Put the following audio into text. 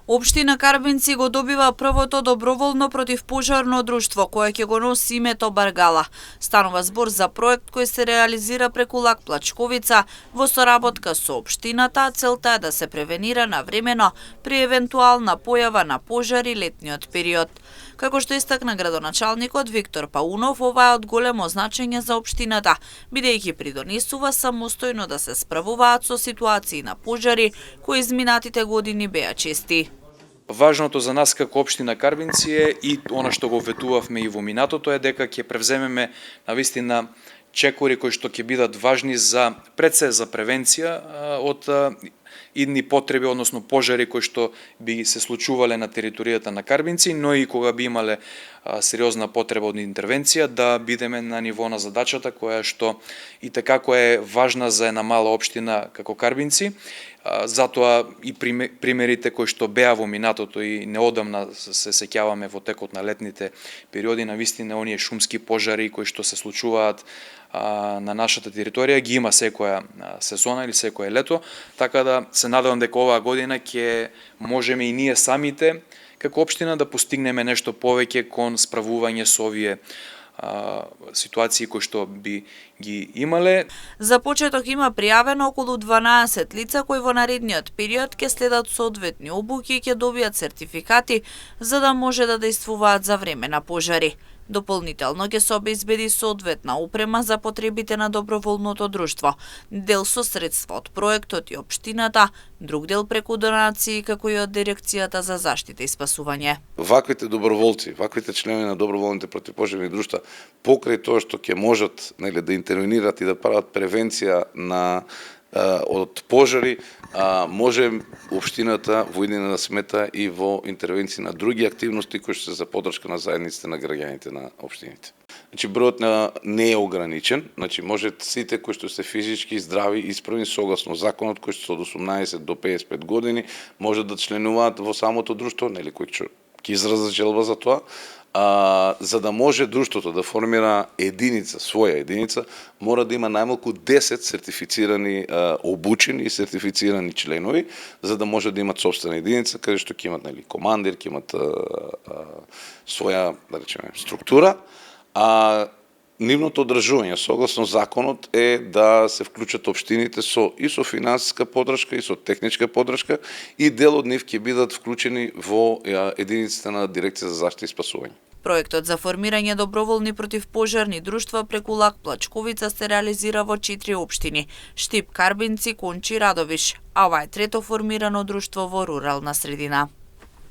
Општина Карбинци го добива првото доброволно противпожарно друштво кое ќе го носи името Баргала. Станува збор за проект кој се реализира преку Лак Плачковица во соработка со општината. Целта е да се превенира навремено при евентуална појава на пожари летниот период. Како што истакна градоначалникот Виктор Паунов, ова е од големо значење за општината, бидејќи придонесува самостојно да се справуваат со ситуации на пожари кои изминатите години беа чести. Важното за нас како општина Карбинци е и она што го ветувавме и во минатото е дека ќе превземеме навистина чекори кои што ќе бидат важни за пред се за превенција од идни потреби, односно пожари кои што би се случувале на територијата на Карбинци, но и кога би имале сериозна потреба од интервенција, да бидеме на ниво на задачата која што и така која е важна за една мала општина како Карбинци. Затоа и примерите кои што беа во минатото и неодамна се сеќаваме во текот на летните периоди, навистина оние шумски пожари кои што се случуваат на нашата територија ги има секоја сезона или секое лето, така да се надевам дека оваа година ќе можеме и ние самите како општина да постигнеме нешто повеќе кон справување со овие ситуации кои што би ги имале. За почеток има пријавено околу 12 лица кои во наредниот период ќе следат соодветни обуки и ќе добијат сертификати за да може да действуваат за време на пожари. Дополнително ќе се обезбеди соодветна опрема за потребите на доброволното друштво, дел со средства од проектот и општината, друг дел преку донации како и од Дирекцијата за заштита и спасување. Ваквите доброволци, ваквите членови на доброволните противпожарни друштва, покрај тоа што ќе можат да интервенират и да прават превенција на од пожари, може општината во иднина да смета и во интервенции на други активности кои што се за поддршка на заедниците на граѓаните на општините. Значи бројот не е ограничен, значи може сите кои што се физички здрави и исправни согласно законот кои што од 18 до 55 години може да членуваат во самото друштво, нели кои ќе изразат желба за тоа. За да може друштвото да формира единица, своја единица, мора да има најмалку 10 сертифицирани, обучени и сертифицирани членови, за да може да имат сопствена единица, каде што ќе имат командир, ќе имат своја, да речеме, структура. Нивното одржување согласно законот е да се вклучат општините со финансиска поддршка и со техничка поддршка и дел од нив ќе бидат вклучени во единиците на Дирекција за заштита и спасување. Проектот за формирање доброволни противпожарни друштва преку Лак Плачковица се реализира во 4 општини: Штип, Карбинци, Кончи, Радовиш, а ова е трето формирано друштво во рурална средина.